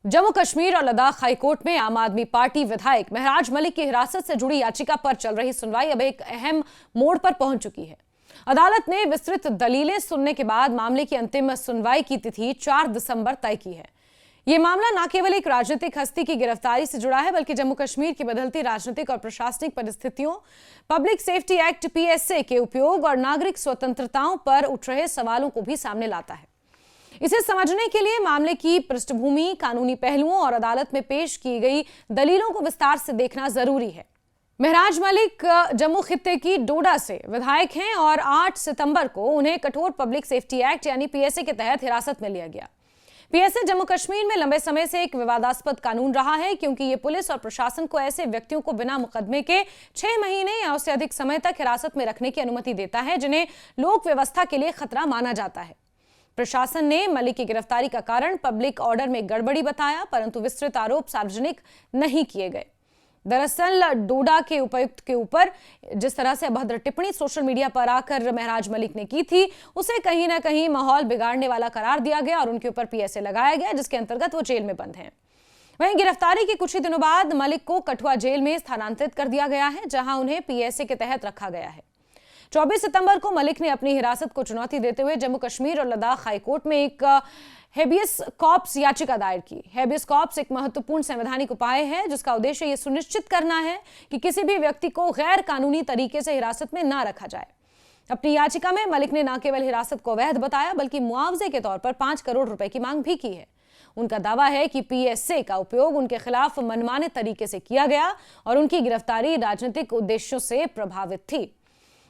जम्मू कश्मीर और लद्दाख हाईकोर्ट में आम आदमी पार्टी विधायक महराज मलिक की हिरासत से जुड़ी याचिका पर चल रही सुनवाई अब एक अहम मोड़ पर पहुंच चुकी है। अदालत ने विस्तृत दलीलें सुनने के बाद मामले की अंतिम सुनवाई की तिथि 4 दिसंबर तय की है। यह मामला न केवल एक राजनीतिक हस्ती की गिरफ्तारी से जुड़ा है, बल्कि जम्मू कश्मीर की बदलती राजनीतिक और प्रशासनिक परिस्थितियों, पब्लिक सेफ्टी एक्ट पीएसए के उपयोग और नागरिक स्वतंत्रताओं पर उठ रहे सवालों को भी सामने लाता है। इसे समझने के लिए मामले की पृष्ठभूमि, कानूनी पहलुओं और अदालत में पेश की गई दलीलों को विस्तार से देखना जरूरी है। महराज मलिक जम्मू खित्ते की डोडा से विधायक हैं और 8 सितंबर को उन्हें कठोर पब्लिक सेफ्टी एक्ट यानी पीएसए के तहत हिरासत में लिया गया। पीएसए जम्मू कश्मीर में लंबे समय से एक विवादास्पद कानून रहा है, क्योंकि ये पुलिस और प्रशासन को ऐसे व्यक्तियों को बिना मुकदमे के 6 महीने या उससे अधिक समय तक हिरासत में रखने की अनुमति देता है, जिन्हें लोक व्यवस्था के लिए खतरा माना जाता है। प्रशासन ने मलिक की गिरफ्तारी का कारण पब्लिक ऑर्डर में गड़बड़ी बताया, परंतु विस्तृत आरोप सार्वजनिक नहीं किए गए। दरअसल डोडा के उपायुक्त के ऊपर जिस तरह से अभद्र टिप्पणी सोशल मीडिया पर आकर महराज मलिक ने की थी, उसे कहीं ना कहीं माहौल बिगाड़ने वाला करार दिया गया और उनके ऊपर पीएसए लगाया गया, जिसके अंतर्गत वो जेल में बंद हैं। वहीं गिरफ्तारी के कुछ ही दिनों बाद मलिक को कठुआ जेल में स्थानांतरित कर दिया गया है, जहां उन्हें पीएसए के तहत रखा गया है। 24 सितंबर को मलिक ने अपनी हिरासत को चुनौती देते हुए जम्मू कश्मीर और लद्दाख हाईकोर्ट में एक हेबियस कॉर्पस याचिका दायर की। हेबियस कॉर्पस एक महत्वपूर्ण संवैधानिक उपाय है, जिसका उद्देश्य यह सुनिश्चित करना है कि किसी भी व्यक्ति को गैर कानूनी तरीके से हिरासत में न रखा जाए। अपनी याचिका में मलिक ने न केवल हिरासत को अवैध बताया, बल्कि मुआवजे के तौर पर 5 करोड़ रुपए की मांग भी की है। उनका दावा है कि पीएसए का उपयोग उनके खिलाफ मनमाने तरीके से किया गया और उनकी गिरफ्तारी राजनीतिक उद्देश्यों से प्रभावित थी।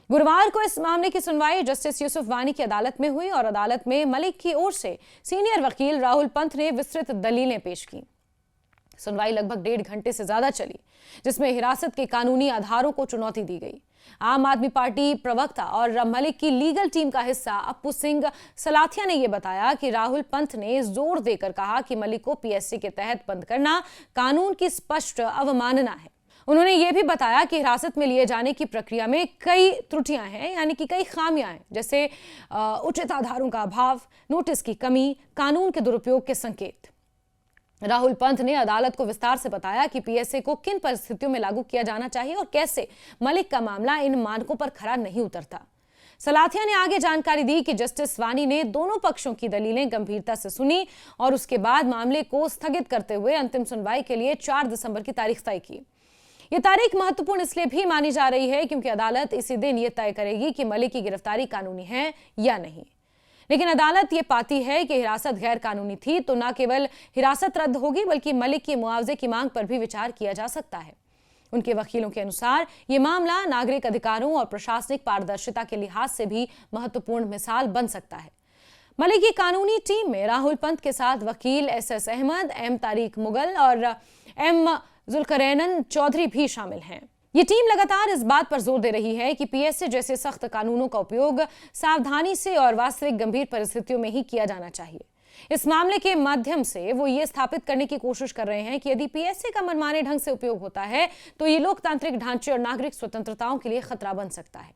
गुरुवार को इस मामले की सुनवाई जस्टिस यूसुफ वानी की अदालत में हुई और अदालत में मलिक की ओर से सीनियर वकील राहुल पंत ने विस्तृत दलीलें पेश की। सुनवाई लगभग 1.5 घंटे से ज्यादा चली, जिसमें हिरासत के कानूनी आधारों को चुनौती दी गई। आम आदमी पार्टी प्रवक्ता और मलिक की लीगल टीम का हिस्सा अप्पू सिंह सलाथिया ने यह बताया कि राहुल पंत ने जोर देकर कहा कि मलिक को पीएसए के तहत बंद करना कानून की स्पष्ट अवमानना है। उन्होंने यह भी बताया कि हिरासत में लिए जाने की प्रक्रिया में कई त्रुटियां हैं, यानी कि कई खामियां हैं, जैसे उचित आधारों का अभाव, नोटिस की कमी, कानून के दुरुपयोग के संकेत। राहुल पंत ने अदालत को विस्तार से बताया कि पीएसए को किन परिस्थितियों में लागू किया जाना चाहिए और कैसे मलिक का मामला इन मानकों पर खरा नहीं उतरता। सलाथिया ने आगे जानकारी दी कि जस्टिस वानी ने दोनों पक्षों की दलीलें गंभीरता से सुनी और उसके बाद मामले को स्थगित करते हुए अंतिम सुनवाई के लिए 4 दिसंबर की तारीख तय की। यह तारीख महत्वपूर्ण इसलिए भी मानी जा रही है क्योंकि अदालत इसी दिन यह तय करेगी कि मलिक की गिरफ्तारी कानूनी है या नहीं। लेकिन अदालत यह पाती है कि हिरासत गैर कानूनी थी तो न केवल हिरासत रद्द होगी, बल्कि मलिक की मुआवजे की मांग पर भी विचार किया जा सकता है। उनके वकीलों के अनुसार यह मामला नागरिक अधिकारों और प्रशासनिक पारदर्शिता के लिहाज से भी महत्वपूर्ण मिसाल बन सकता है। मलिक की कानूनी टीम में राहुल पंत के साथ वकील एस अहमद, एम तारिक मुगल और एम जुल्करैनन चौधरी भी शामिल हैं। ये टीम लगातार इस बात पर जोर दे रही है कि पीएसए जैसे सख्त कानूनों का उपयोग सावधानी से और वास्तविक गंभीर परिस्थितियों में ही किया जाना चाहिए। इस मामले के माध्यम से वो ये स्थापित करने की कोशिश कर रहे हैं कि यदि पीएसए का मनमाने ढंग से उपयोग होता है तो ये लोकतांत्रिक ढांचे और नागरिक स्वतंत्रताओं के लिए खतरा बन सकता है।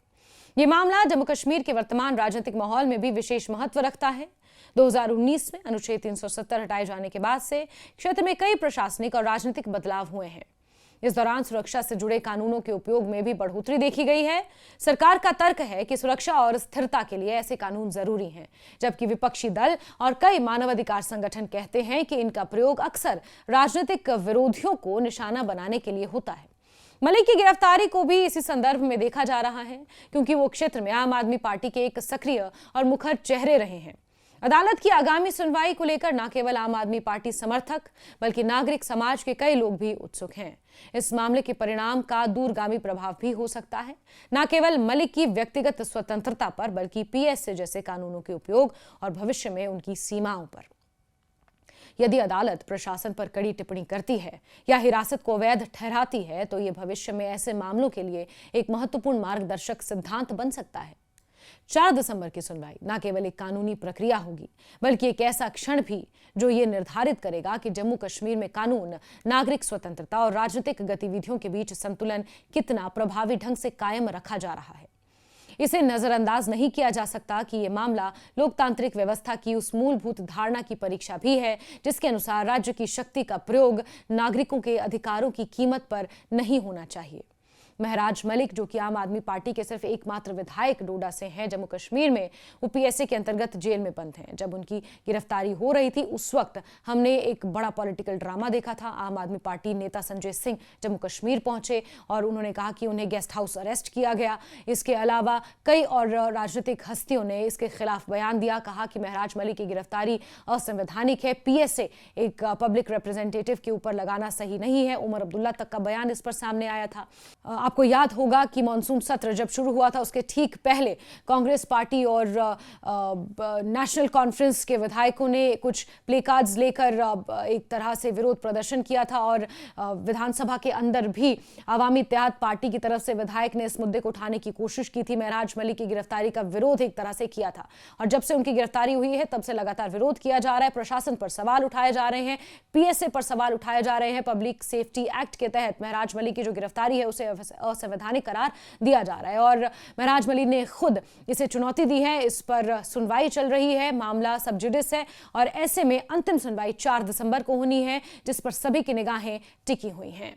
ये मामला जम्मू कश्मीर के वर्तमान राजनीतिक माहौल में भी विशेष महत्व रखता है। 2019 में अनुच्छेद 370 हटाए जाने के बाद से क्षेत्र में कई प्रशासनिक और राजनीतिक बदलाव हुए हैं। इस दौरान सुरक्षा से जुड़े कानूनों के उपयोग में भी बढ़ोतरी देखी गई है। सरकार का तर्क है कि सुरक्षा और स्थिरता के लिए ऐसे कानून जरूरी हैं, जबकि विपक्षी दल और कई मानवाधिकार संगठन कहते हैं कि इनका प्रयोग अक्सर राजनीतिक विरोधियों को निशाना बनाने के लिए होता है। मलिक की गिरफ्तारी को भी इसी संदर्भ में देखा जा रहा है, क्योंकि वो क्षेत्र में आम आदमी पार्टी के एक सक्रिय और मुखर चेहरे रहे हैं। अदालत की आगामी सुनवाई को लेकर न केवल आम आदमी पार्टी समर्थक, बल्कि नागरिक समाज के कई लोग भी उत्सुक हैं। इस मामले के परिणाम का दूरगामी प्रभाव भी हो सकता है, न केवल मलिक की व्यक्तिगत स्वतंत्रता पर, बल्कि पीएसए जैसे कानूनों के उपयोग और भविष्य में उनकी सीमाओं पर। यदि अदालत प्रशासन पर कड़ी टिप्पणी करती है या हिरासत को अवैध ठहराती है, तो ये भविष्य में ऐसे मामलों के लिए एक महत्वपूर्ण मार्गदर्शक सिद्धांत बन सकता है। 4 दिसंबर की सुनवाई न केवल एक कानूनी प्रक्रिया होगी, बल्कि एक ऐसा क्षण भी जो ये निर्धारित करेगा कि जम्मू कश्मीर में कानून, नागरिक स्वतंत्रता और राजनीतिक गतिविधियों के बीच संतुलन कितना प्रभावी ढंग से कायम रखा जा रहा है। इसे नजरअंदाज नहीं किया जा सकता कि यह मामला लोकतांत्रिक व्यवस्था की उस मूलभूत धारणा की परीक्षा भी है जिसके अनुसार राज्य की शक्ति का प्रयोग नागरिकों के अधिकारों की कीमत पर नहीं होना चाहिए। महराज मलिक, जो कि आम आदमी पार्टी के सिर्फ एकमात्र विधायक डोडा से हैं, जम्मू कश्मीर में वो पीएसए के अंतर्गत जेल में बंद हैं। जब उनकी गिरफ्तारी हो रही थी उस वक्त हमने एक बड़ा पॉलिटिकल ड्रामा देखा था। आम आदमी पार्टी नेता संजय सिंह जम्मू कश्मीर पहुंचे और उन्होंने कहा कि उन्हें गेस्ट हाउस अरेस्ट किया गया। इसके अलावा कई और राजनीतिक हस्तियों ने इसके खिलाफ बयान दिया, कहा कि महराज मलिक की गिरफ्तारी असंवैधानिक है, पीएसए एक पब्लिक रिप्रेजेंटेटिव के ऊपर लगाना सही नहीं है। उमर अब्दुल्ला तक का बयान इस पर सामने आया था। आपको याद होगा कि मॉनसून सत्र जब शुरू हुआ था उसके ठीक पहले कांग्रेस पार्टी और नेशनल कॉन्फ्रेंस के विधायकों ने कुछ प्लेकार्ड्स लेकर एक तरह से विरोध प्रदर्शन किया था और विधानसभा के अंदर भी अवामी इत्तेहाद पार्टी की तरफ से विधायक ने इस मुद्दे को उठाने की कोशिश की थी। महराज मलिक की गिरफ्तारी का विरोध एक तरह से किया था और जब से उनकी गिरफ्तारी हुई है तब से लगातार विरोध किया जा रहा है। प्रशासन पर सवाल उठाए जा रहे हैं, पीएसए पर सवाल उठाए जा रहे हैं। पब्लिक सेफ्टी एक्ट के तहत महराज मलिक की जो गिरफ्तारी है उसे असंवैधानिक करार दिया जा रहा है और महराज मलिक ने खुद इसे चुनौती दी है। इस पर सुनवाई चल रही है, मामला सब जुडिस है और ऐसे में अंतिम सुनवाई 4 दिसंबर को होनी है जिस पर सभी की निगाहें टिकी हुई हैं।